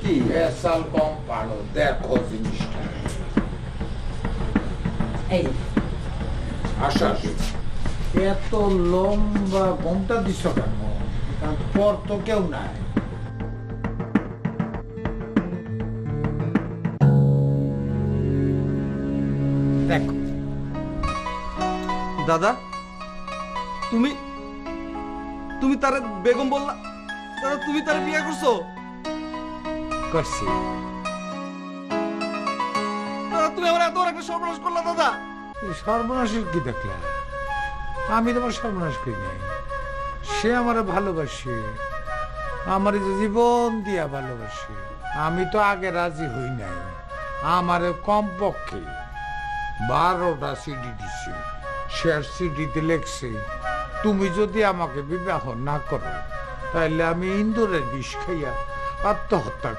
কি এসাল কম পারো, দেখো জিনিসটা। এই যে, আশা এত লম্বা ঘন্টা দিছ কেন? পর তো কেউ নাই। দেখো দাদা, তুমি তুমি তারে বেগম বললা? দাদা তুমি তারে বিয়ে করছো? করছি। দাদা তুমি আমার এত বড় একটা সর্বনাশ করলা দাদা। সর্বনাশের কি দেখলাম? আমি তোমার সর্বনাশ করি নাই। সে আমার ভালোবাসে, আমার জীবন দিয়া ভালোবাসে। আমি তো আগে রাজি হই নাই। আমার কমপক্ষে 12টা সিডি দিছে। সে সিডিতে লেখছে, তুমি যদি আমাকে বিবাহ না করো তাহলে আমি ইন্দুরের বিষ খাইয়া আত্মহত্যা